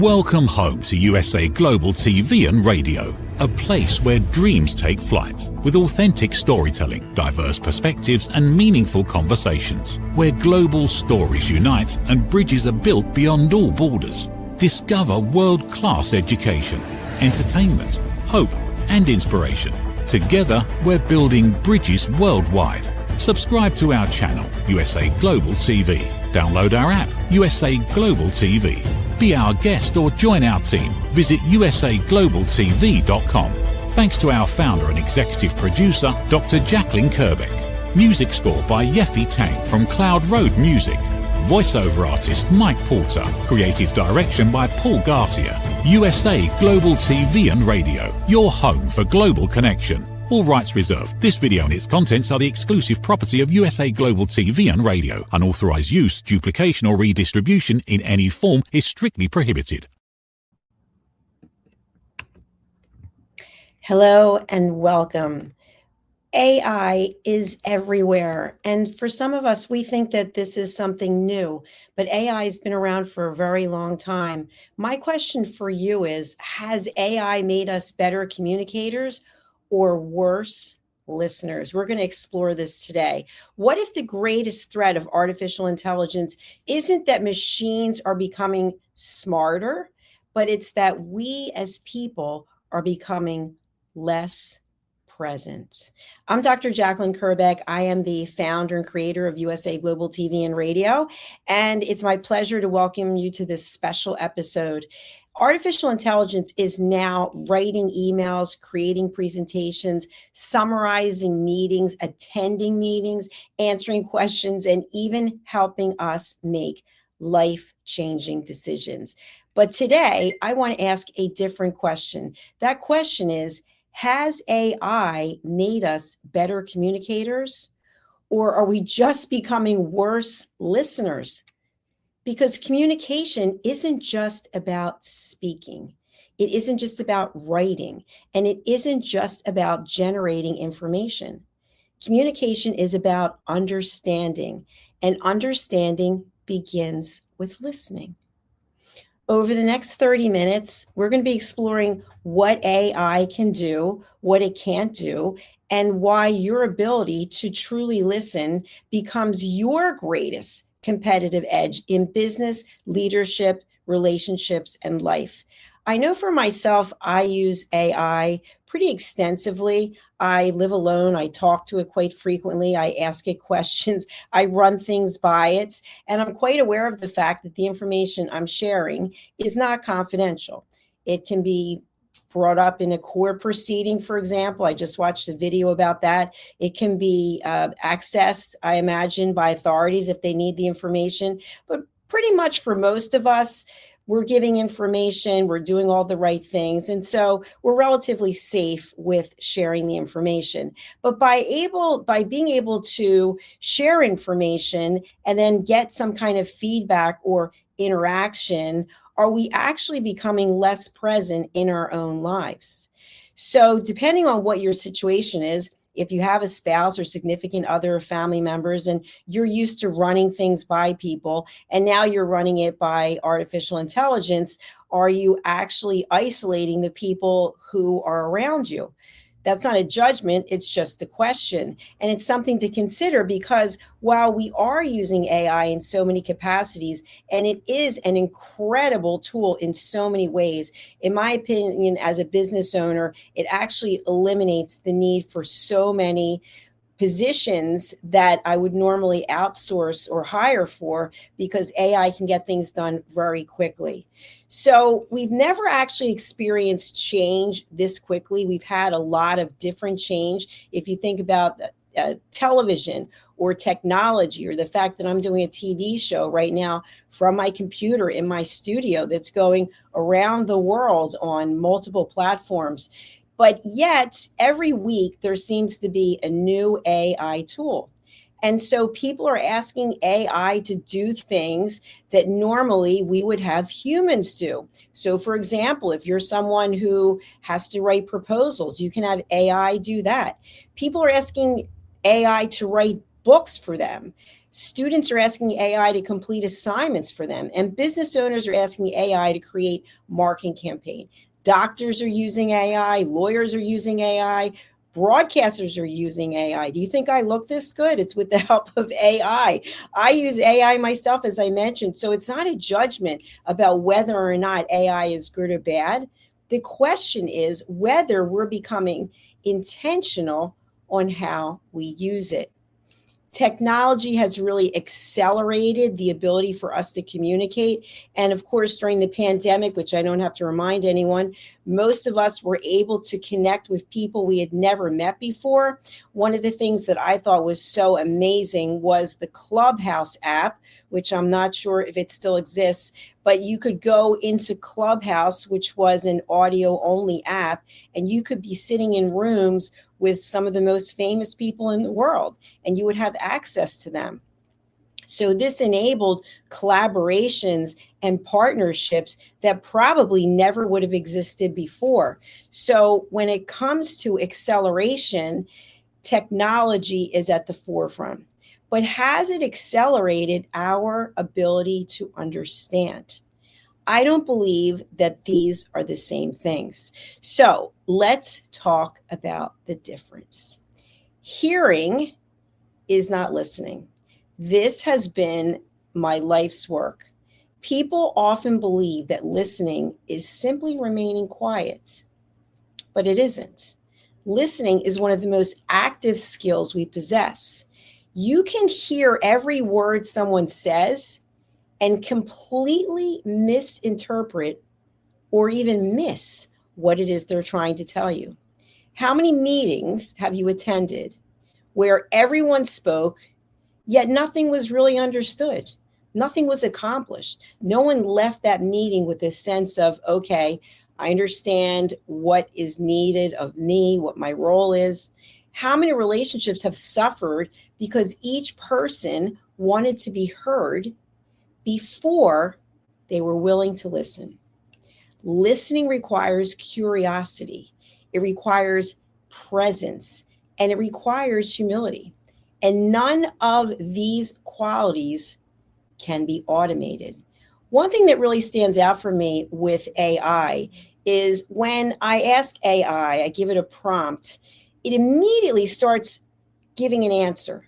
Welcome home to USA Global TV and Radio, a place where dreams take flight, with authentic storytelling, diverse perspectives and meaningful conversations, where global stories unite and bridges are built beyond all borders. Discover world-class education, entertainment, hope and inspiration. Together, we're building bridges worldwide. Subscribe to our channel, USA Global TV. Download our app, USA Global TV. Be our guest or join our team. Visit usaglobaltv.com. Thanks to our founder and executive producer, Dr. Jacalyn Kerbeck. Music score by Yeffy Tang from Cloud Road Music. Voiceover artist Mike Porter. Creative direction by Paul Garcia. USA Global TV and Radio, your home for global connection. All rights reserved. This video and its contents are the exclusive property of USA Global TV and Radio. Unauthorized use, duplication or redistribution in any form is strictly prohibited. Hello and welcome. AI is everywhere. And for some of us, we think that this is something new, but AI has been around for a very long time. My question for you is, has AI made us better communicators or worse listeners? We're going to explore this today. What if the greatest threat of artificial intelligence isn't that machines are becoming smarter, but it's that we as people are becoming less present? I'm Dr. Jacalyn Kerbeck. I am the founder and creator of USA Global TV and Radio, and it's my pleasure to welcome you to this special episode. Artificial intelligence is now writing emails, creating presentations, summarizing meetings, attending meetings, answering questions, and even helping us make life-changing decisions. But today, I want to ask a different question. That question is, has AI made us better communicators, or are we just becoming worse listeners? Because communication isn't just about speaking. It isn't just about writing, and it isn't just about generating information. Communication is about understanding, and understanding begins with listening. Over the next 30 minutes, we're going to be exploring what AI can do, what it can't do, and why your ability to truly listen becomes your greatest competitive edge in business, leadership, relationships, and life. I know for myself, I use AI pretty extensively. I live alone. I talk to it quite frequently. I ask it questions. I run things by it. And I'm quite aware of the fact that the information I'm sharing is not confidential. It can be brought up in a court proceeding, for example. I just watched a video about that. It can be accessed, I imagine, by authorities if they need the information. But pretty much for most of us, we're giving information, we're doing all the right things. And so we're relatively safe with sharing the information. But by being able to share information and then get some kind of feedback or interaction, are we actually becoming less present in our own lives? So depending on what your situation is, if you have a spouse or significant other, family members, and you're used to running things by people, and now you're running it by artificial intelligence, are you actually isolating the people who are around you? That's not a judgment, it's just a question. And it's something to consider, because while we are using AI in so many capacities, and it is an incredible tool in so many ways, in my opinion, as a business owner, it actually eliminates the need for so many positions that I would normally outsource or hire for, because AI can get things done very quickly. So we've never actually experienced change this quickly. We've had a lot of different change. If you think about television or technology, or the fact that I'm doing a TV show right now from my computer in my studio that's going around the world on multiple platforms. But yet, every week, there seems to be a new AI tool. And so people are asking AI to do things that normally we would have humans do. So, for example, if you're someone who has to write proposals, you can have AI do that. People are asking AI to write books for them. Students are asking AI to complete assignments for them, and business owners are asking AI to create marketing campaign. Doctors are using AI, lawyers are using AI, broadcasters are using AI. Do you think I look this good? It's with the help of AI. I use AI myself, as I mentioned, so it's not a judgment about whether or not AI is good or bad. The question is whether we're becoming intentional on how we use it. Technology has really accelerated the ability for us to communicate. And of course, during the pandemic, which I don't have to remind anyone, most of us were able to connect with people we had never met before. One of the things that I thought was so amazing was the Clubhouse app, which I'm not sure if it still exists, but you could go into Clubhouse, which was an audio only app, and you could be sitting in rooms with some of the most famous people in the world, and you would have access to them. So this enabled collaborations and partnerships that probably never would have existed before. So when it comes to acceleration, technology is at the forefront. But has it accelerated our ability to understand? I don't believe that these are the same things. So let's talk about the difference. Hearing is not listening. This has been my life's work. People often believe that listening is simply remaining quiet, but it isn't. Listening is one of the most active skills we possess. You can hear every word someone says and completely misinterpret or even miss what it is they're trying to tell you. How many meetings have you attended where everyone spoke, yet nothing was really understood? Nothing was accomplished. No one left that meeting with a sense of, okay, I understand what is needed of me, what my role is. How many relationships have suffered because each person wanted to be heard before they were willing to listen? Listening requires curiosity. It requires presence, and it requires humility. And none of these qualities can be automated. One thing that really stands out for me with AI is when I ask AI, I give it a prompt, it immediately starts giving an answer.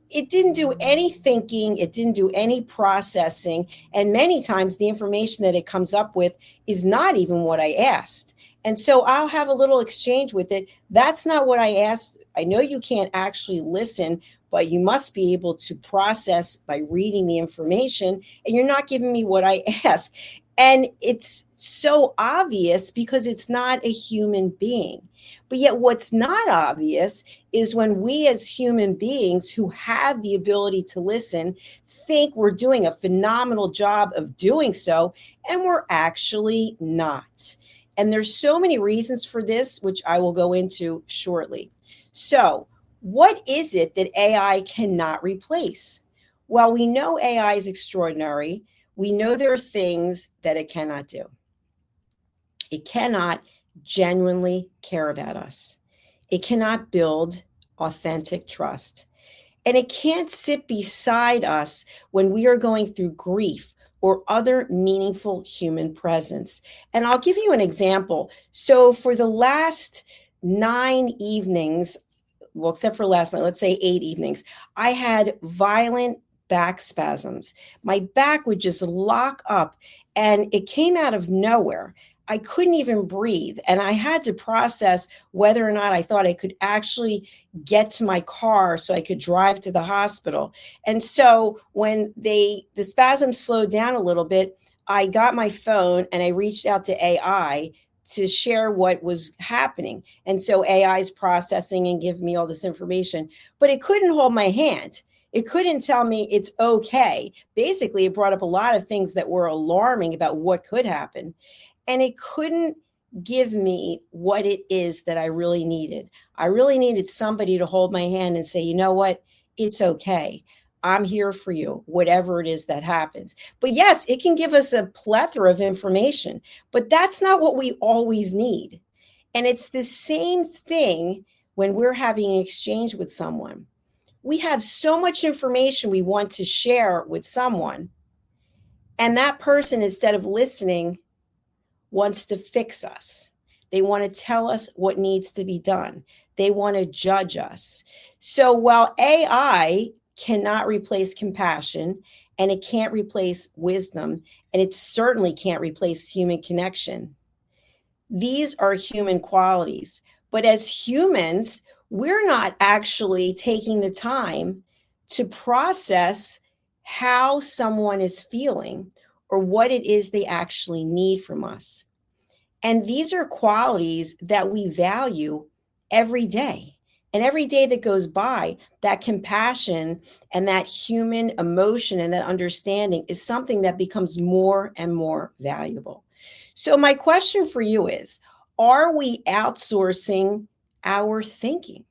It didn't do any thinking, it didn't do any processing, and many times the information that it comes up with is not even what I asked. And so I'll have a little exchange with it. That's not what I asked. I know you can't actually listen, but you must be able to process by reading the information, and you're not giving me what I asked. And it's so obvious because it's not a human being. But yet what's not obvious is when we as human beings who have the ability to listen think we're doing a phenomenal job of doing so, and we're actually not. And there's so many reasons for this, which I will go into shortly. So what is it that AI cannot replace? Well, we know AI is extraordinary. We know there are things that it cannot do. It cannot genuinely care about us. It cannot build authentic trust. And it can't sit beside us when we are going through grief or other meaningful human presence. And I'll give you an example. So for the last 9 evenings, well, except for last night, let's say 8 evenings, I had violent back spasms. My back would just lock up, and it came out of nowhere. I couldn't even breathe, and I had to process whether or not I thought I could actually get to my car so I could drive to the hospital. And so when the spasms slowed down a little bit, I got my phone and I reached out to AI to share what was happening. And so AI is processing and giving me all this information, but it couldn't hold my hand. It couldn't tell me it's okay. Basically, it brought up a lot of things that were alarming about what could happen. And it couldn't give me what it is that I really needed. I really needed somebody to hold my hand and say, you know what? It's okay. I'm here for you, whatever it is that happens. But yes, it can give us a plethora of information, but that's not what we always need. And it's the same thing when we're having an exchange with someone. we have so much information we want to share with someone, and that person, instead of listening, wants to fix us. They want to tell us what needs to be done. They want to judge us. So while AI cannot replace compassion, and it can't replace wisdom, and it certainly can't replace human connection, these are human qualities. But as humans, we're not actually taking the time to process how someone is feeling or what it is they actually need from us. And these are qualities that we value every day. And every day that goes by, that compassion and that human emotion and that understanding is something that becomes more and more valuable. So, my question for you is, are we outsourcing our thinking?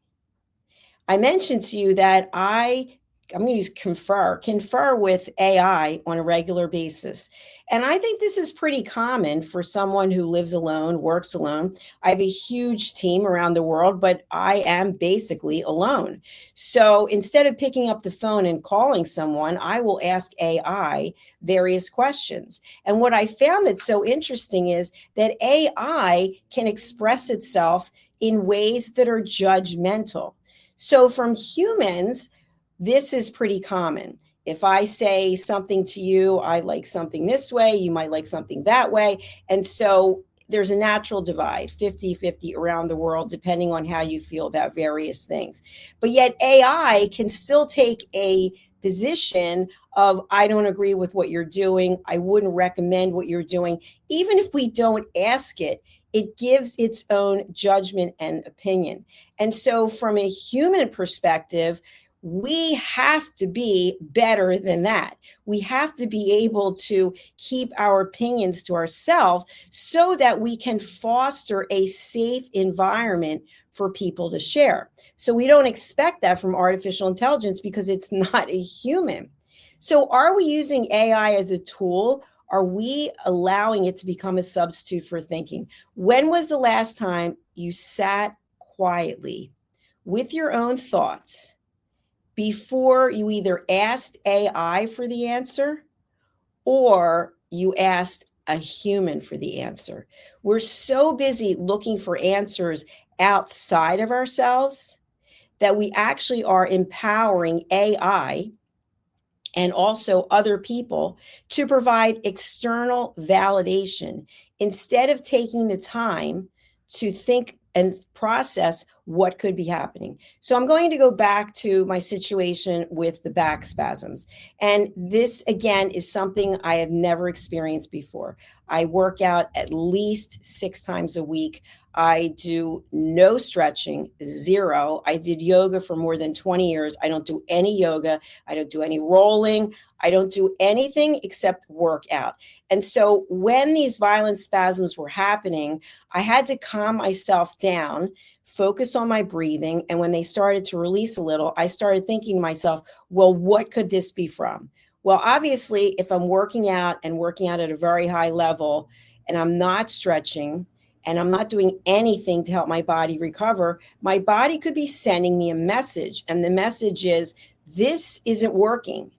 I mentioned to you that I'm going to use confer with AI on a regular basis. And I think this is pretty common for someone who lives alone, works alone. I have a huge team around the world, but I am basically alone. So instead of picking up the phone and calling someone, I will ask AI various questions. And what I found that's so interesting is that AI can express itself in ways that are judgmental. So from humans, this is pretty common. If I say something to you, I like something this way, you might like something that way. And so there's a natural divide, 50-50 around the world, depending on how you feel about various things. But yet AI can still take a position of, I don't agree with what you're doing. I wouldn't recommend what you're doing. Even if we don't ask it, it gives its own judgment and opinion. And so from a human perspective, we have to be better than that. We have to be able to keep our opinions to ourselves so that we can foster a safe environment for people to share. So we don't expect that from artificial intelligence because it's not a human. So are we using AI as a tool? Are we allowing it to become a substitute for thinking? When was the last time you sat quietly with your own thoughts before you either asked AI for the answer or you asked a human for the answer? We're so busy looking for answers outside of ourselves that we actually are empowering AI and also other people to provide external validation instead of taking the time to think and process what could be happening. So I'm going to go back to my situation with the back spasms. And this, again, is something I have never experienced before. I work out at least 6 times a week. I do no stretching, zero. I did yoga for more than 20 years. I don't do any yoga. I don't do any rolling. I don't do anything except work out. And so when these violent spasms were happening, I had to calm myself down, focus on my breathing. And when they started to release a little, I started thinking to myself, well, what could this be from? Well, obviously, if I'm working out at a very high level and I'm not stretching, and I'm not doing anything to help my body recover, my body could be sending me a message. And the message is, this isn't working.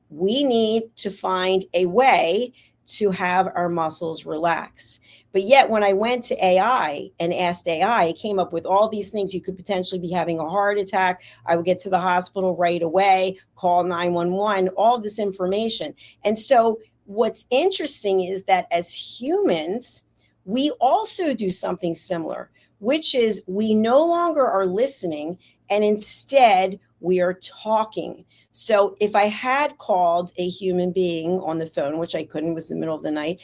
We need to find a way to have our muscles relax. But yet when I went to AI and asked AI, it came up with all these things. You could potentially be having a heart attack. I would get to the hospital right away, call 911, all this information. And so what's interesting is that as humans, we also do something similar, which is we no longer are listening and instead we are talking. So if I had called a human being on the phone, which I couldn't, it was the middle of the night,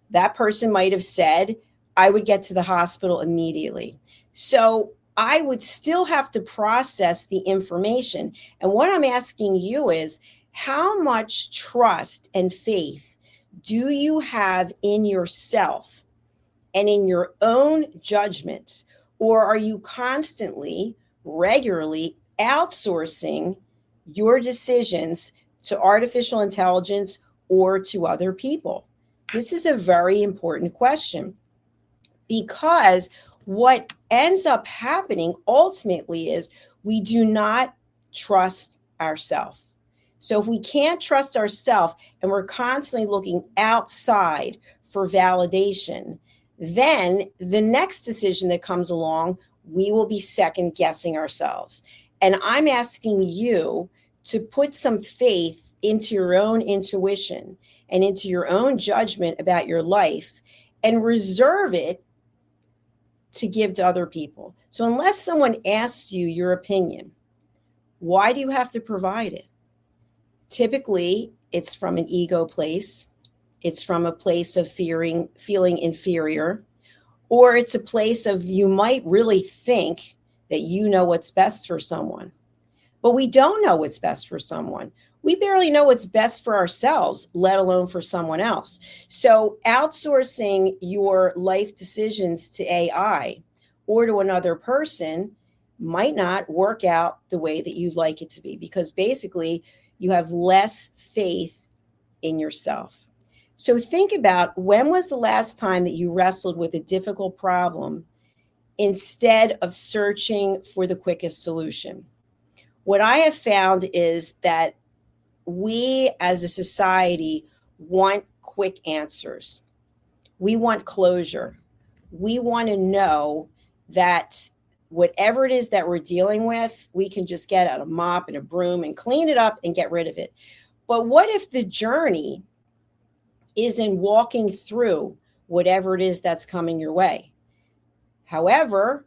that person might have said, I would get to the hospital immediately. So I would still have to process the information. And what I'm asking you is, how much trust and faith do you have in yourself and in your own judgment? Or are you constantly, regularly outsourcing your decisions to artificial intelligence or to other people? This is a very important question, because what ends up happening ultimately is we do not trust ourselves. So if we can't trust ourselves and we're constantly looking outside for validation, then the next decision that comes along, we will be second guessing ourselves. And I'm asking you to put some faith into your own intuition and into your own judgment about your life and reserve it to give to other people. So unless someone asks you your opinion, why do you have to provide it? Typically, it's from an ego place. It's from a place of feeling inferior, or it's a place of you might really think that you know what's best for someone, but we don't know what's best for someone. We barely know what's best for ourselves, let alone for someone else. So outsourcing your life decisions to AI or to another person might not work out the way that you'd like it to be, because basically you have less faith in yourself. So think about, when was the last time that you wrestled with a difficult problem instead of searching for the quickest solution? What I have found is that we as a society want quick answers. We want closure. We want to know that whatever it is that we're dealing with, we can just get out a mop and a broom and clean it up and get rid of it. But what if the journey is in walking through whatever it is that's coming your way? However,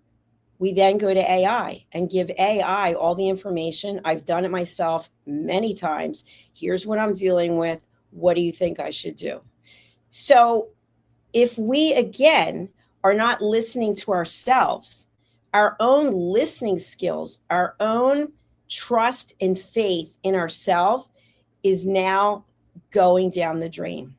we then go to AI and give AI all the information. I've done it myself many times. Here's what I'm dealing with. What do you think I should do? So if we, again, are not listening to ourselves, our own listening skills, our own trust and faith in ourselves is now going down the drain.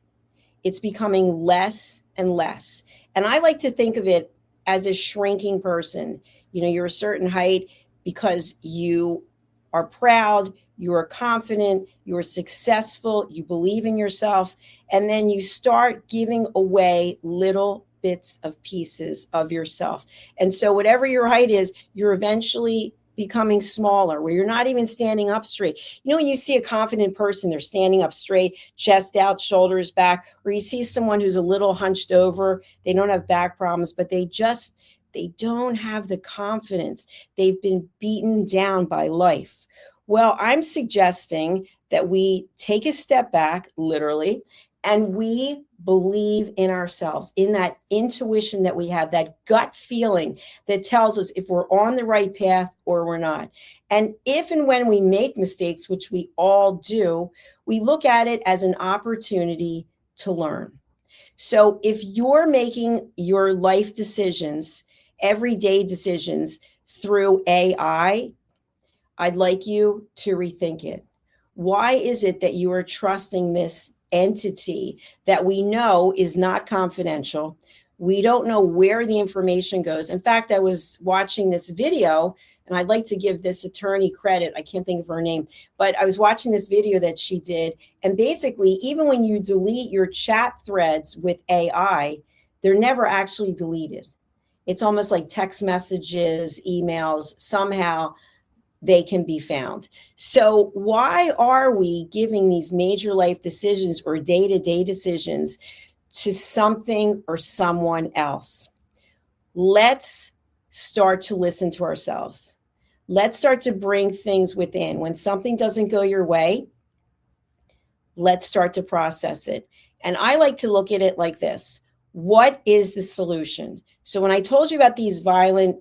It's becoming less and less. And I like to think of it as a shrinking person. You know, you're a certain height because you are proud, you are confident, you are successful, you believe in yourself, and then you start giving away little bits of pieces of yourself. And so whatever your height is, you're eventually becoming smaller, where you're not even standing up straight. You know, when you see a confident person, they're standing up straight, chest out, shoulders back, or you see someone who's a little hunched over, they don't have back problems, but they don't have the confidence. They've been beaten down by life. Well, I'm suggesting that we take a step back, literally, and we believe in ourselves, in that intuition that we have, that gut feeling that tells us if we're on the right path or we're not. And if and when we make mistakes, which we all do, we look at it as an opportunity to learn. So if you're making your life decisions, everyday decisions through AI, I'd like you to rethink it. Why is it that you are trusting this entity that we know is not confidential? We don't know where the information goes. In fact, I was watching this video, and I'd like to give this attorney credit. I can't think of her name, but I was watching this video that she did. And basically, even when you delete your chat threads with AI, they're never actually deleted. It's almost like text messages, emails, somehow they can be found. So why are we giving these major life decisions or day-to-day decisions to something or someone else? Let's start to listen to ourselves. Let's start to bring things within. When something doesn't go your way, let's start to process it. And I like to look at it like this. What is the solution? So when I told you about these violent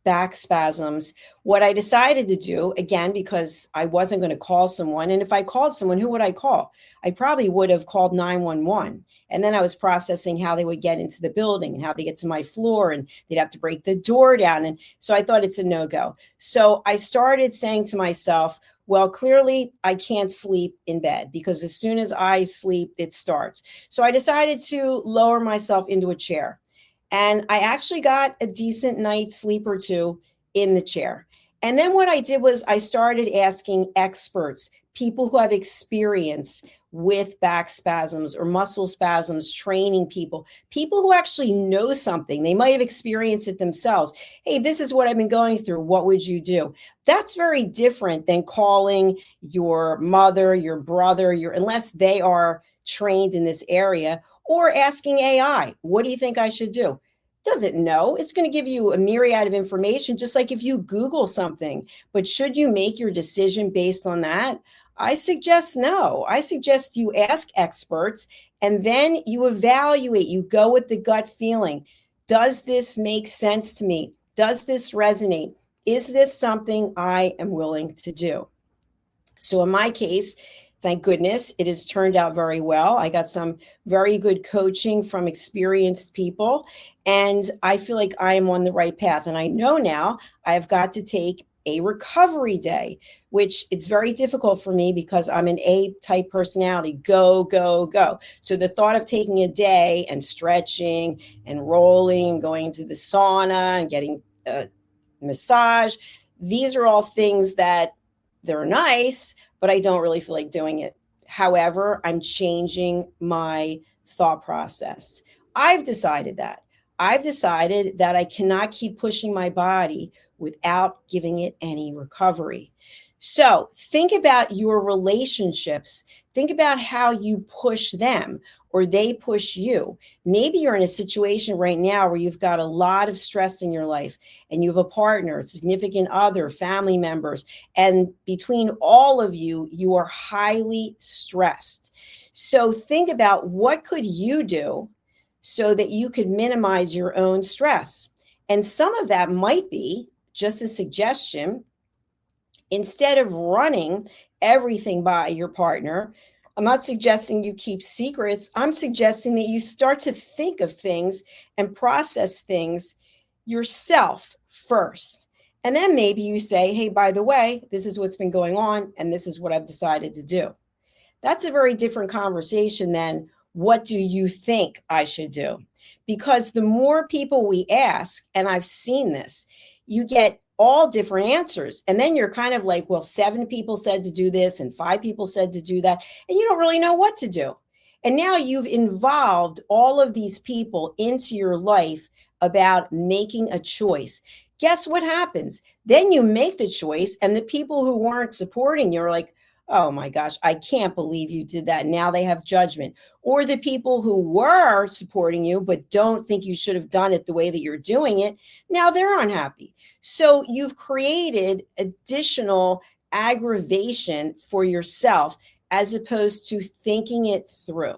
back spasms, what I decided to do, again, because I wasn't going to call someone, and if I called someone, who would I call? I probably would have called 911. And then I was processing how they would get into the building and how they get to my floor, and they'd have to break the door down. And so I thought it's a no-go. So I started saying to myself, well, clearly I can't sleep in bed, because as soon as I sleep, it starts. So I decided to lower myself into a chair. And I actually got a decent night's sleep or two in the chair. And then what I did was I started asking experts, people who have experience with back spasms or muscle spasms, training people who actually know something. They might have experienced it themselves. Hey, this is what I've been going through. What would you do? That's very different than calling your mother, your brother, unless they are trained in this area, or asking AI, what do you think I should do? Doesn't know. It's going to give you a myriad of information, just like if you Google something. But should you make your decision based on that? I suggest no. I suggest you ask experts and then you evaluate. You go with the gut feeling. Does this make sense to me? Does this resonate? Is this something I am willing to do? So in my case, thank goodness, it has turned out very well. I got some very good coaching from experienced people, and I feel like I am on the right path. And I know now I have got to take a recovery day, which it's very difficult for me because I'm an A-type personality. Go, go, go. So the thought of taking a day and stretching and rolling, going to the sauna and getting a massage, these are all things that they're nice, but I don't really feel like doing it. However, I'm changing my thought process. I've decided that I cannot keep pushing my body without giving it any recovery. So think about your relationships. Think about how you push them or they push you. Maybe you're in a situation right now where you've got a lot of stress in your life and you have a partner, a significant other, family members, and between all of you, you are highly stressed. So think about what could you do so that you could minimize your own stress. And some of that might be just a suggestion. Instead of running everything by your partner, I'm not suggesting you keep secrets. I'm suggesting that you start to think of things and process things yourself first. And then maybe you say, hey, by the way, this is what's been going on, and this is what I've decided to do. That's a very different conversation than what do you think I should do? Because the more people we ask, and I've seen this, you get all different answers. And then you're kind of like, well, 7 people said to do this and 5 people said to do that. And you don't really know what to do. And now you've involved all of these people into your life about making a choice. Guess what happens? Then you make the choice and the people who weren't supporting you are like, oh my gosh, I can't believe you did that. Now they have judgment. Or the people who were supporting you but don't think you should have done it the way that you're doing it, now they're unhappy. So you've created additional aggravation for yourself as opposed to thinking it through.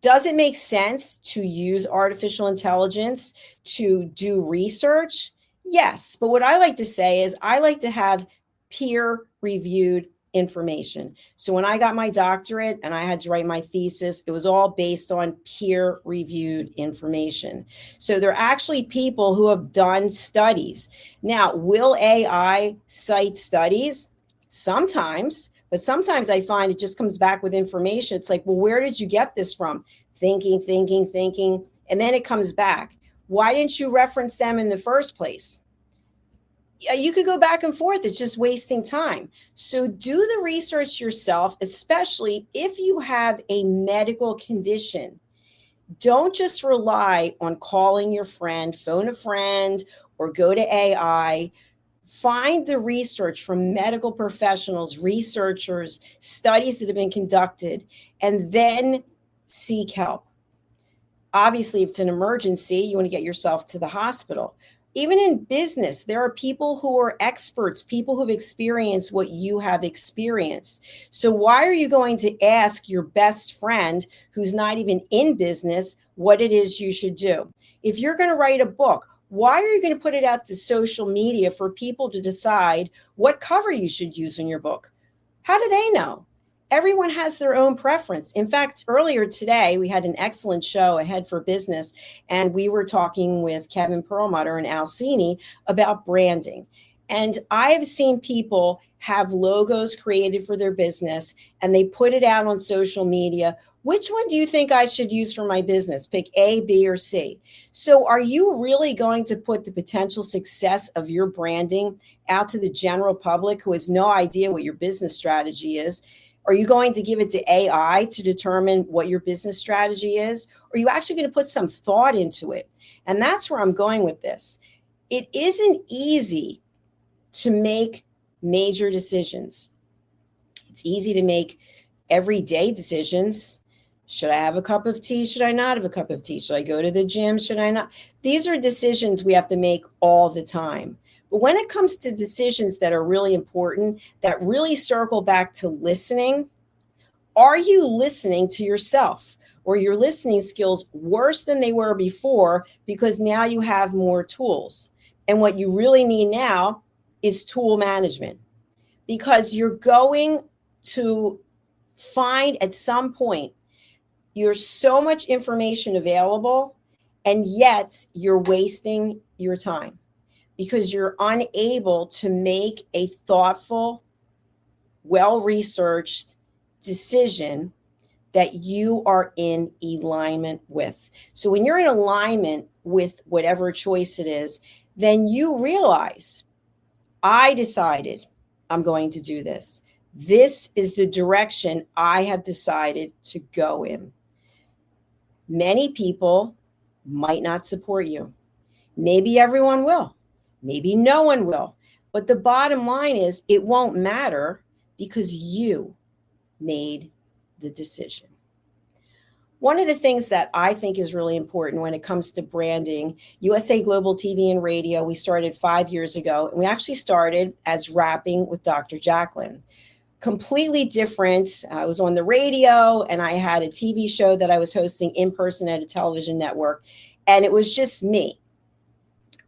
Does it make sense to use artificial intelligence to do research? Yes. But what I like to say is I like to have peer-reviewed information. So when I got my doctorate and I had to write my thesis, it was all based on peer-reviewed information. So there are actually people who have done studies. Now, will AI cite studies? Sometimes, but sometimes I find it just comes back with information. It's like, well, where did you get this from? Thinking, and then it comes back. Why didn't you reference them in the first place? You could go back and forth. It's just wasting time. So do the research yourself, especially if you have a medical condition. Don't just rely on calling your friend, phone a friend, or go to AI. Find the research from medical professionals, researchers, studies that have been conducted, and then seek help. Obviously, if it's an emergency, you want to get yourself to the hospital. Even in business, there are people who are experts, people who've experienced what you have experienced. So why are you going to ask your best friend who's not even in business what it is you should do? If you're going to write a book, why are you going to put it out to social media for people to decide what cover you should use in your book? How do they know? Everyone has their own preference. In fact, earlier today, we had an excellent show ahead for business, and we were talking with Kevin Perlmutter and Alcini about branding. And I've seen people have logos created for their business, and they put it out on social media Which one do you think I should use for my business? Pick A, B, or C. So are you really going to put the potential success of your branding out to the general public who has no idea what your business strategy is? Are you going to give it to AI to determine what your business strategy is? Or are you actually going to put some thought into it? And that's where I'm going with this. It isn't easy to make major decisions. It's easy to make everyday decisions. Should I have a cup of tea? Should I not have a cup of tea? Should I go to the gym? Should I not? These are decisions we have to make all the time. But when it comes to decisions that are really important, that really circle back to listening, are you listening to yourself? Or your listening skills worse than they were before because now you have more tools? And what you really need now is tool management, because you're going to find at some point there's so much information available, and yet you're wasting your time because you're unable to make a thoughtful, well-researched decision that you are in alignment with. So when you're in alignment with whatever choice it is, then you realize, I decided I'm going to do this. This is the direction I have decided to go in. Many people might not support you. Maybe everyone will. Maybe no one will. But the bottom line is it won't matter because you made the decision. One of the things that I think is really important when it comes to branding, USA Global TV and Radio, we started 5 years ago, and we actually started as Rapping with Dr. Jacalyn. Completely different. I was on the radio and I had a TV show that I was hosting in person at a television network. And it was just me.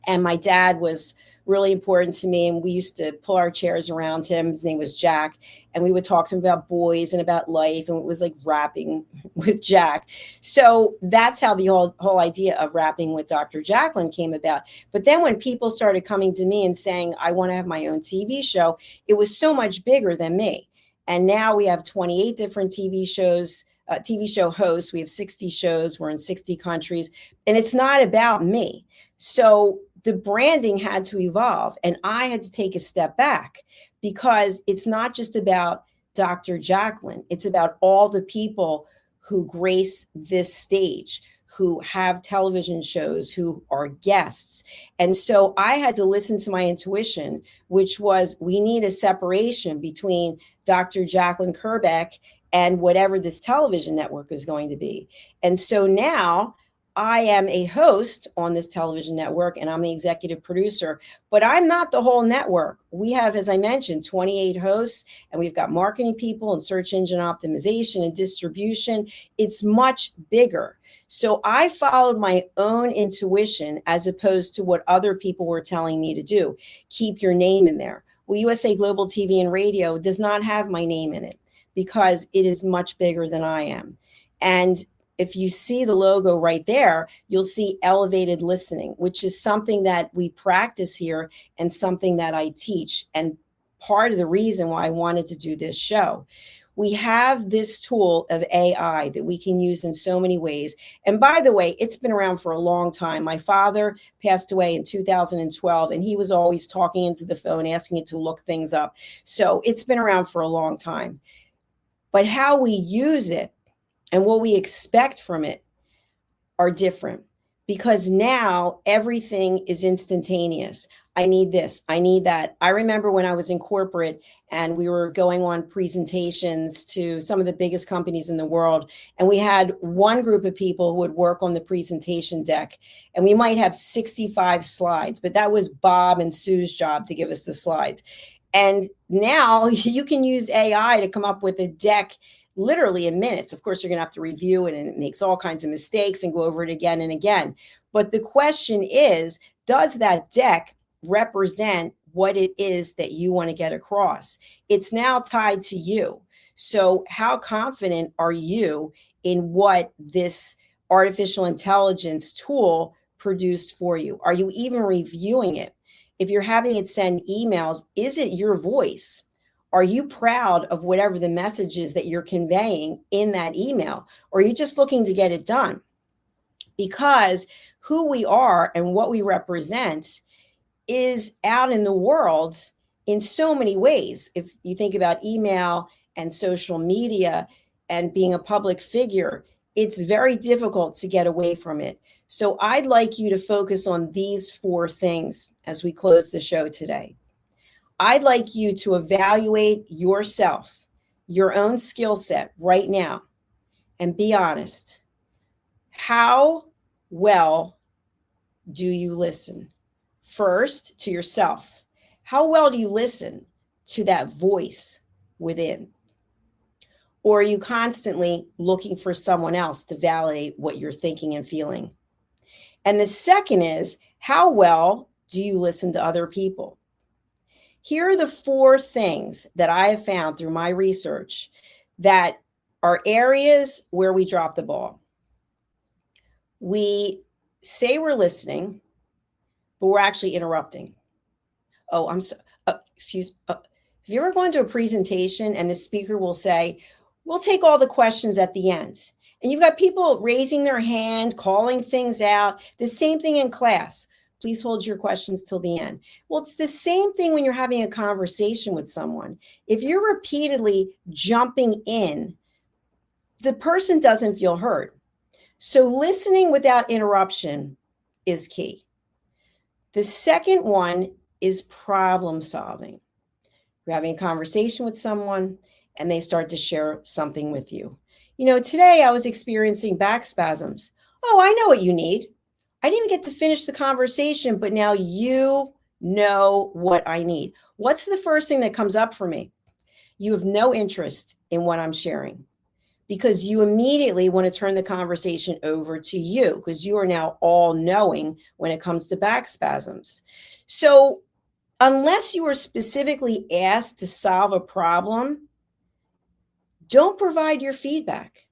And my dad was really important to me. And we used to pull our chairs around him. His name was Jack. And we would talk to him about boys and about life. And it was like rapping with Jack. So that's how the whole idea of Rapping with Dr. Jacalyn came about. But then when people started coming to me and saying, I want to have my own TV show, it was so much bigger than me. And now we have 28 different TV show hosts. We have 60 shows. We're in 60 countries. And it's not about me. So the branding had to evolve, and I had to take a step back because it's not just about Dr. Jacalyn. It's about all the people who grace this stage, who have television shows, who are guests. And so I had to listen to my intuition, which was we need a separation between Dr. Jacalyn Kerbeck and whatever this television network is going to be. And so now I am a host on this television network and I'm the executive producer, but I'm not the whole network. We have, as I mentioned, 28 hosts, and we've got marketing people and search engine optimization and distribution. It's much bigger. So I followed my own intuition as opposed to what other people were telling me to do. Keep your name in there. Well, USA Global TV and Radio does not have my name in it because it is much bigger than I am. And if you see the logo right there, you'll see elevated listening, which is something that we practice here and something that I teach. And part of the reason why I wanted to do this show. We have this tool of AI that we can use in so many ways. And by the way, it's been around for a long time. My father passed away in 2012, and he was always talking into the phone, asking it to look things up. So it's been around for a long time. But how we use it and what we expect from it are different, because now everything is instantaneous. I need this, I need that. I remember when I was in corporate and we were going on presentations to some of the biggest companies in the world, and we had one group of people who would work on the presentation deck, and we might have 65 slides, but that was Bob and Sue's job to give us the slides. And now you can use AI to come up with a deck literally in minutes. Of course, you're going to have to review it, and it makes all kinds of mistakes and go over it again and again. But the question is, does that deck represent what it is that you want to get across? It's now tied to you. So how confident are you in what this artificial intelligence tool produced for you? Are you even reviewing it? If you're having it send emails, is it your voice? Are you proud of whatever the message is that you're conveying in that email? Or are you just looking to get it done? Because who we are and what we represent is out in the world in so many ways. If you think about email and social media and being a public figure, it's very difficult to get away from it. So I'd like you to focus on these 4 things as we close the show today. I'd like you to evaluate yourself, your own skill set right now, and be honest. How well do you listen? First, to yourself. How well do you listen to that voice within? Or are you constantly looking for someone else to validate what you're thinking and feeling? And the second is, how well do you listen to other people? Here are the 4 things that I have found through my research that are areas where we drop the ball. We say we're listening, but we're actually interrupting. Oh, have you ever gone to a presentation and the speaker will say, we'll take all the questions at the end? And you've got people raising their hand, calling things out. The same thing in class. Please hold your questions till the end. Well, it's the same thing when you're having a conversation with someone. If you're repeatedly jumping in, the person doesn't feel heard. So listening without interruption is key. The second one is problem solving. You're having a conversation with someone and they start to share something with you. You know, today I was experiencing back spasms. Oh, I know what you need. I didn't even get to finish the conversation, but now you know what I need. What's the first thing that comes up for me? You have no interest in what I'm sharing because you immediately want to turn the conversation over to you because you are now all knowing when it comes to back spasms. So unless you are specifically asked to solve a problem, don't provide your feedback.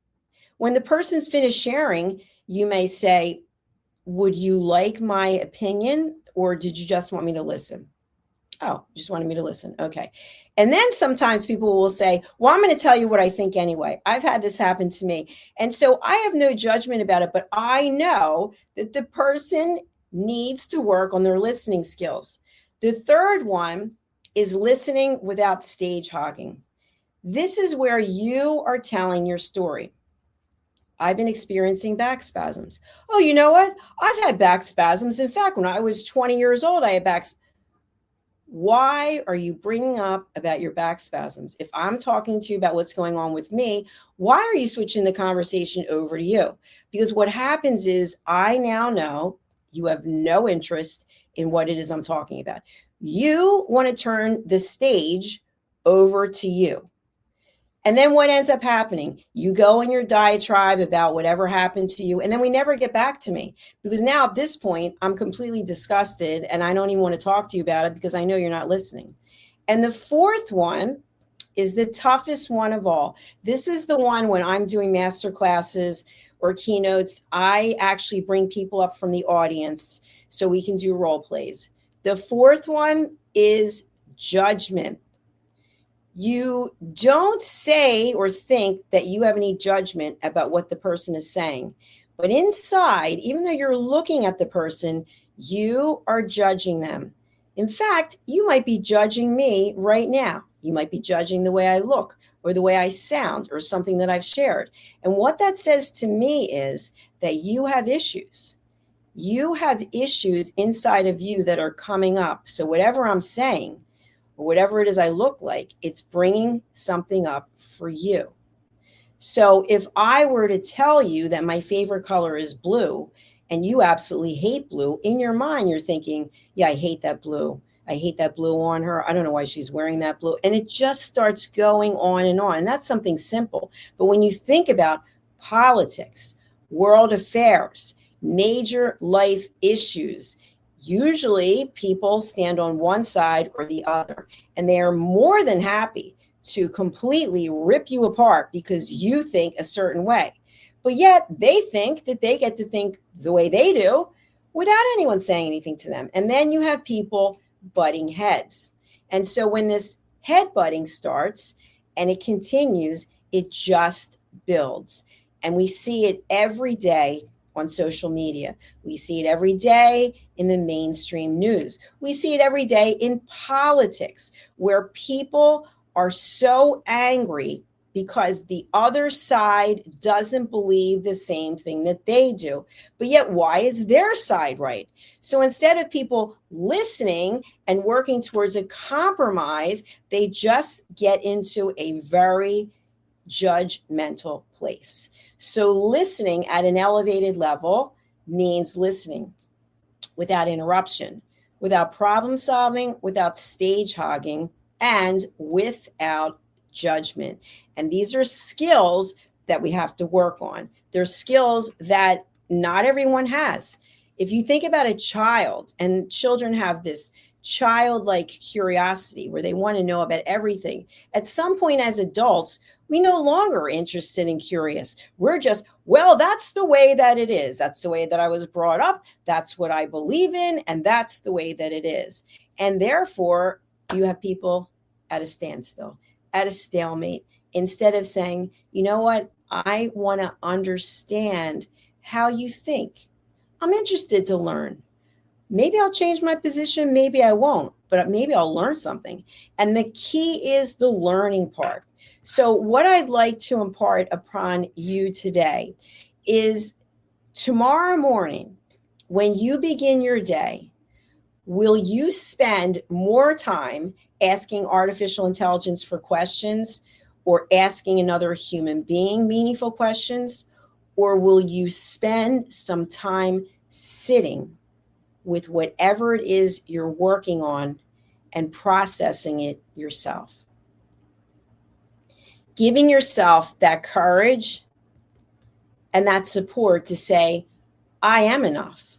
When the person's finished sharing, you may say, would you like my opinion or did you just want me to listen? Oh, you just wanted me to listen. Okay. And then sometimes people will say, well, I'm going to tell you what I think anyway. I've had this happen to me. And so I have no judgment about it, but I know that the person needs to work on their listening skills. The third one is listening without stage hogging. This is where you are telling your story. I've been experiencing back spasms. Oh, you know what? I've had back spasms. In fact, when I was 20 years old, I had back. Why are you bringing up about your back spasms? If I'm talking to you about what's going on with me, why are you switching the conversation over to you? Because what happens is I now know you have no interest in what it is I'm talking about. You want to turn the stage over to you. And then what ends up happening? You go in your diatribe about whatever happened to you, and then we never get back to me because now at this point, I'm completely disgusted and I don't even want to talk to you about it because I know you're not listening. And the fourth one is the toughest one of all. This is the one when I'm doing master classes or keynotes, I actually bring people up from the audience so we can do role plays. The fourth one is judgment. You don't say or think that you have any judgment about what the person is saying. But inside, even though you're looking at the person, you are judging them. In fact, you might be judging me right now. You might be judging the way I look or the way I sound or something that I've shared. And what that says to me is that you have issues. You have issues inside of you that are coming up. So whatever I'm saying, or whatever it is I look like, it's bringing something up for you. So if I were to tell you that my favorite color is blue and you absolutely hate blue, in your mind, you're thinking, yeah, I hate that blue. I hate that blue on her. I don't know why she's wearing that blue. And it just starts going on. And that's something simple. But when you think about politics, world affairs, major life issues, usually people stand on one side or the other, and they are more than happy to completely rip you apart because you think a certain way. But yet they think that they get to think the way they do without anyone saying anything to them. And then you have people butting heads. And so when this Headbutting starts and it continues, it just builds. And we see it every day on social media. We see it every day in the mainstream news. We see it every day in politics, where people are so angry because the other side doesn't believe the same thing that they do. But yet, why is their side right? So instead of people listening and working towards a compromise, they just get into a very judgmental place. So listening at an elevated level means listening without interruption, without problem solving, without stage hogging, and without judgment. And these are skills that we have to work on. They're skills that not everyone has. If you think about a child, and children have this childlike curiosity where they want to know about everything, at some point as adults, we no longer are interested and curious. We're just, well, that's the way that it is. That's the way that I was brought up. That's what I believe in. And that's the way that it is. And therefore, you have people at a standstill, at a stalemate, instead of saying, you know what? I want to understand how you think. I'm interested to learn. Maybe I'll change my position. Maybe I won't, but maybe I'll learn something. And the key is the learning part. So what I'd like to impart upon you today is tomorrow morning, when you begin your day, will you spend more time asking artificial intelligence for questions or asking another human being meaningful questions? Or will you spend some time sitting with whatever it is you're working on and processing it yourself? Giving yourself that courage and that support to say, I am enough.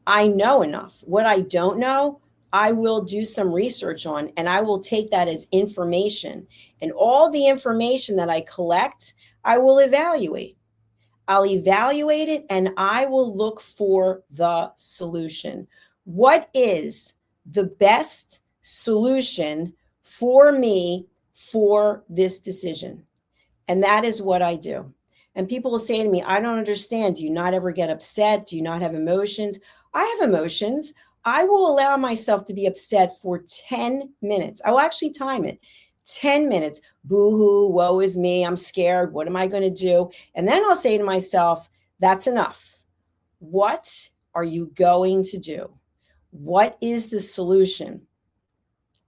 I know enough. What I don't know, I will do some research on, and I will take that as information. And all the information that I collect, I will evaluate. I'll evaluate it and I will look for the solution. What is the best solution for me for this decision? And that is what I do. And people will say to me, I don't understand. Do you not ever get upset? Do you not have emotions? I have emotions. I will allow myself to be upset for 10 minutes. I will actually time it. 10 minutes, boo-hoo, woe is me, I'm scared, what am I going to do? And then I'll say to myself, that's enough. What are you going to do? What is the solution?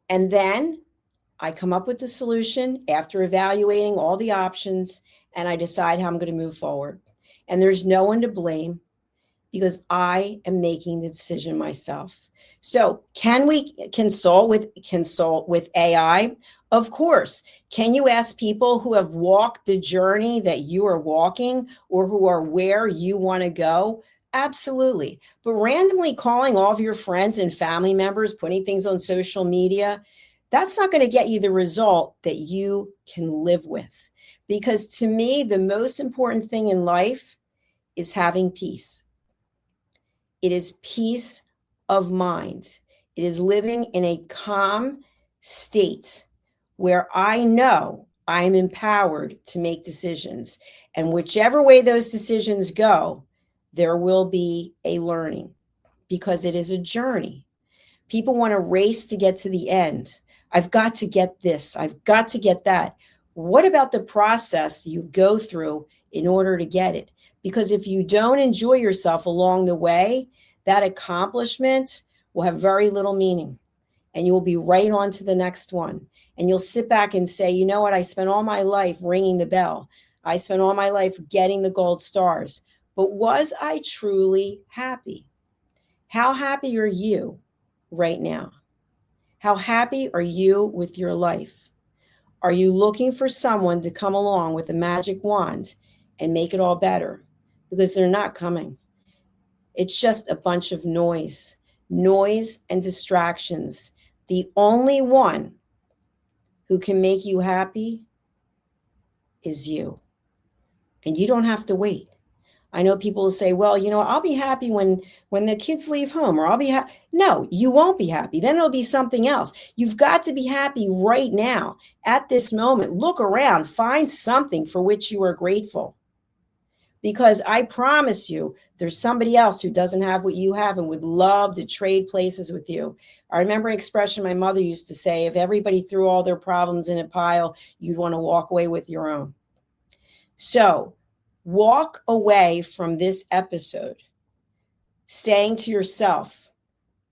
And then I come up with the solution after evaluating all the options, and I decide how I'm going to move forward. And there's no one to blame because I am making the decision myself. So can we consult with AI? Of course. Can you ask people who have walked the journey that you are walking or who are where you want to go? Absolutely. But randomly calling all of your friends and family members, putting things on social media, that's not going to get you the result that you can live with. Because to me, the most important thing in life is having peace. It is peace of mind. It is living in a calm state where I know I'm empowered to make decisions. And whichever way those decisions go, there will be a learning because it is a journey. People want to race to get to the end. I've got to get this. I've got to get that. What about the process you go through in order to get it? Because if you don't enjoy yourself along the way, that accomplishment will have very little meaning. And you will be right on to the next one. And you'll sit back and say, you know what? I spent all my life ringing the bell. I spent all my life getting the gold stars. But was I truly happy? How happy are you right now? How happy are you with your life? Are you looking for someone to come along with a magic wand and make it all better? Because they're not coming. It's just a bunch of noise and distractions. The only one who can make you happy is you. And you don't have to wait. I know people will say, well, I'll be happy when the kids leave home, or I'll be happy. No, you won't be happy. Then it'll be something else. You've got to be happy right now at this moment. Look around, find something for which you are grateful. Because I promise you, there's somebody else who doesn't have what you have and would love to trade places with you. I remember an expression my mother used to say, if everybody threw all their problems in a pile, you'd want to walk away with your own. So walk away from this episode saying to yourself,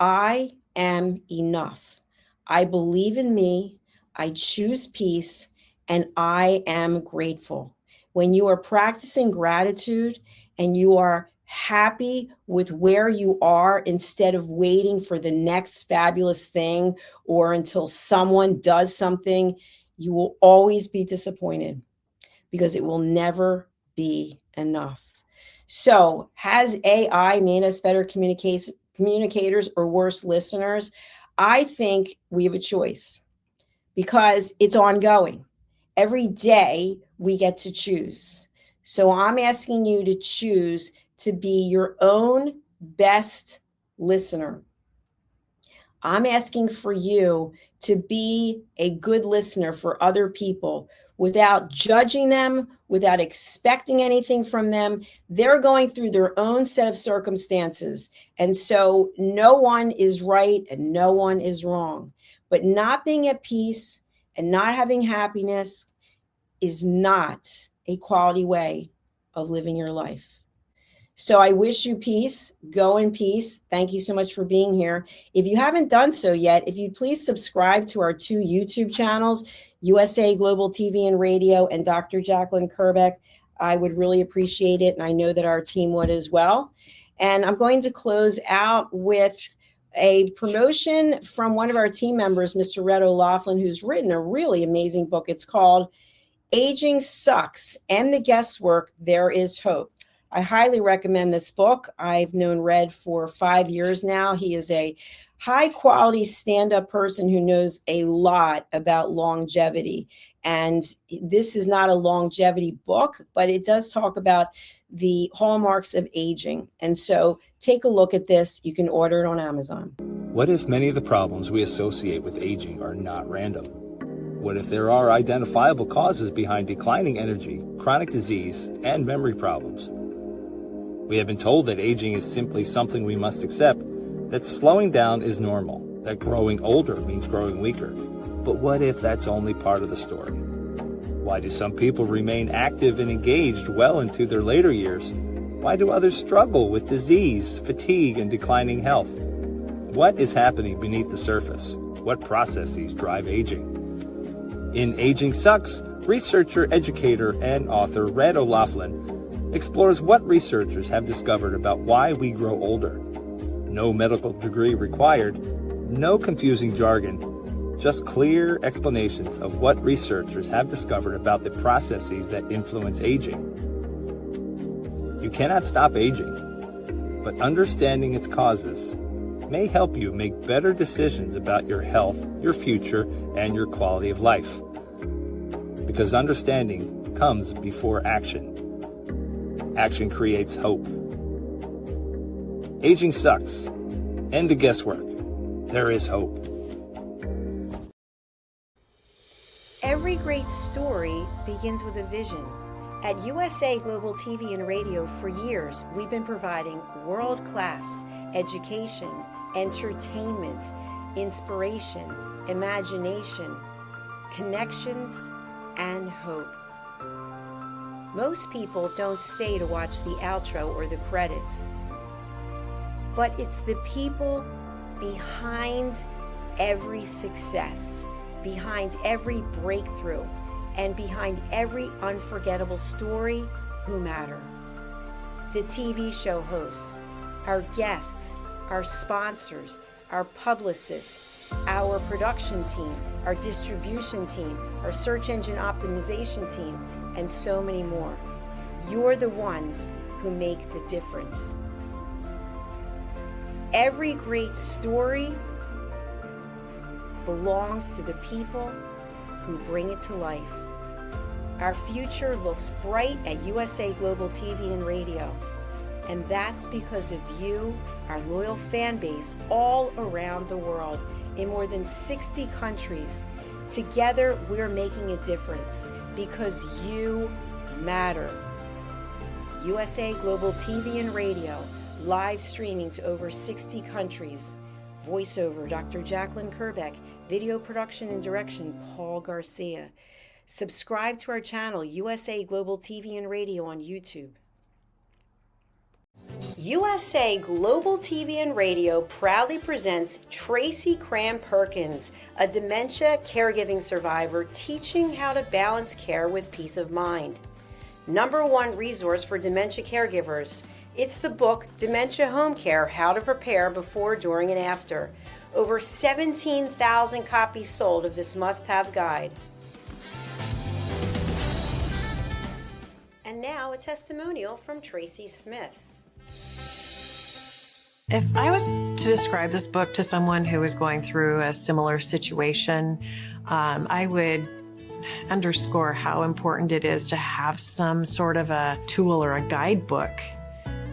I am enough. I believe in me. I choose peace, and I am grateful. When you are practicing gratitude and you are happy with where you are instead of waiting for the next fabulous thing or until someone does something, you will always be disappointed because it will never be enough. So has AI made us better communicators or worse listeners? I think we have a choice because it's ongoing. Every day we get to choose. So I'm asking you to choose to be your own best listener. I'm asking for you to be a good listener for other people without judging them, without expecting anything from them. They're going through their own set of circumstances. And so no one is right and no one is wrong. But not being at peace and not having happiness is not a quality way of living your life. So I wish you peace. Go in peace. Thank you so much for being here. If you haven't done so yet, if you'd please subscribe to our 2 YouTube channels, USA Global TV and Radio and Dr. Jacalyn Kerbeck, I would really appreciate it. And I know that our team would as well. And I'm going to close out with a promotion from one of our team members, Mr. Red O'Loughlin, who's written a really amazing book. It's called Aging Sucks and the Guesswork, There is Hope. I highly recommend this book. I've known Red for 5 years now. He is a high quality stand-up person who knows a lot about longevity. And this is not a longevity book, but it does talk about the hallmarks of aging. And so take a look at this. You can order it on Amazon. What if many of the problems we associate with aging are not random? What if there are identifiable causes behind declining energy, chronic disease, and memory problems? We have been told that aging is simply something we must accept, that slowing down is normal, that growing older means growing weaker. But what if that's only part of the story? Why do some people remain active and engaged well into their later years? Why do others struggle with disease, fatigue, and declining health? What is happening beneath the surface? What processes drive aging? In Aging Sucks, researcher, educator, and author Red O'Loughlin explores what researchers have discovered about why we grow older. No medical degree required, no confusing jargon, just clear explanations of what researchers have discovered about the processes that influence aging. You cannot stop aging, but understanding its causes may help you make better decisions about your health, your future, and your quality of life. Because understanding comes before action. Action creates hope. Aging sucks. End the guesswork. There is hope. Every great story begins with a vision. At USA Global TV and Radio for years, we've been providing world-class education, entertainment, inspiration, imagination, connections, and hope. Most people don't stay to watch the outro or the credits, but it's the people behind every success, behind every breakthrough, and behind every unforgettable story who matter. The TV show hosts, our guests, our sponsors, our publicists, our production team, our distribution team, our search engine optimization team, and so many more. You're the ones who make the difference. Every great story belongs to the people who bring it to life. Our future looks bright at USA Global TV and Radio. And that's because of you, our loyal fan base all around the world in more than 60 countries. Together, we're making a difference because you matter. USA Global TV and Radio, live streaming to over 60 countries. Voiceover, Dr. Jacalyn Kerbeck. Video production and direction, Paul Garcia. Subscribe to our channel, USA Global TV and Radio on YouTube. USA Global TV and Radio proudly presents Tracy Cram Perkins, a dementia caregiving survivor teaching how to balance care with peace of mind. #1 resource for dementia caregivers. It's the book Dementia Home Care: How to Prepare Before, During, and After. Over 17,000 copies sold of this must-have guide. And now a testimonial from Tracy Smith. If I was to describe this book to someone who is going through a similar situation, I would underscore how important it is to have some sort of a tool or a guidebook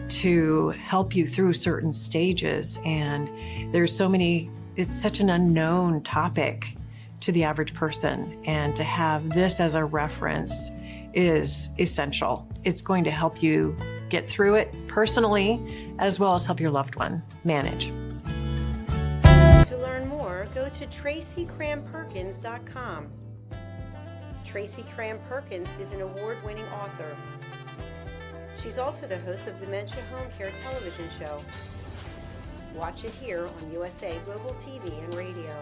to help you through certain stages. And there's so many, it's such an unknown topic to the average person. And to have this as a reference is essential. It's going to help you get through it personally, as well as help your loved one manage. To learn more, go to TracyCramPerkins.com. Tracy Cram Perkins is an award-winning author. She's also the host of Dementia Home Care television show. Watch it here on USA Global TV and Radio.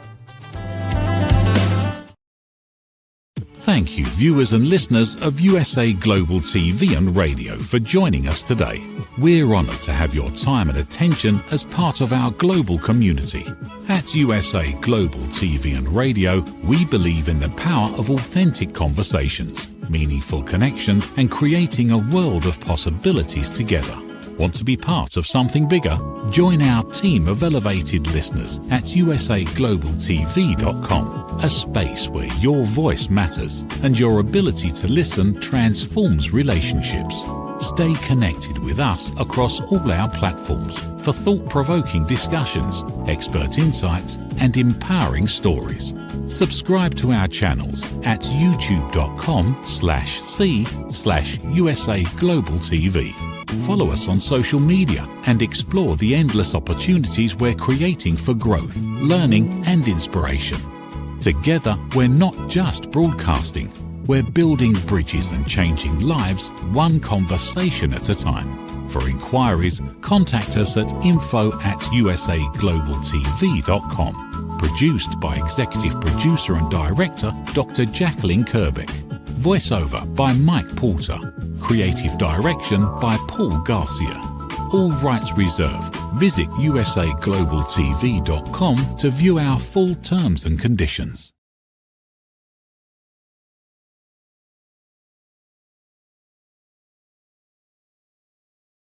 Thank you, viewers and listeners of USA Global TV and Radio, for joining us today. We're honoured to have your time and attention as part of our global community. At USA Global TV and Radio, we believe in the power of authentic conversations, meaningful connections, and creating a world of possibilities together. Want to be part of something bigger? Join our team of elevated listeners at usaglobaltv.com, a space where your voice matters and your ability to listen transforms relationships. Stay connected with us across all our platforms for thought-provoking discussions, expert insights, and empowering stories. Subscribe to our channels at youtube.com/c/USA Global TV. Follow us on social media and explore the endless opportunities we're creating for growth, learning, and inspiration. Together, we're not just broadcasting, we're building bridges and changing lives one conversation at a time. For inquiries, contact us at info@usaglobaltv.com. Produced by Executive Producer and Director Dr. Jacalyn Kerbeck. Voiceover by Mike Porter. Creative direction by Paul Garcia. All rights reserved. Visit usaglobaltv.com to view our full terms and conditions.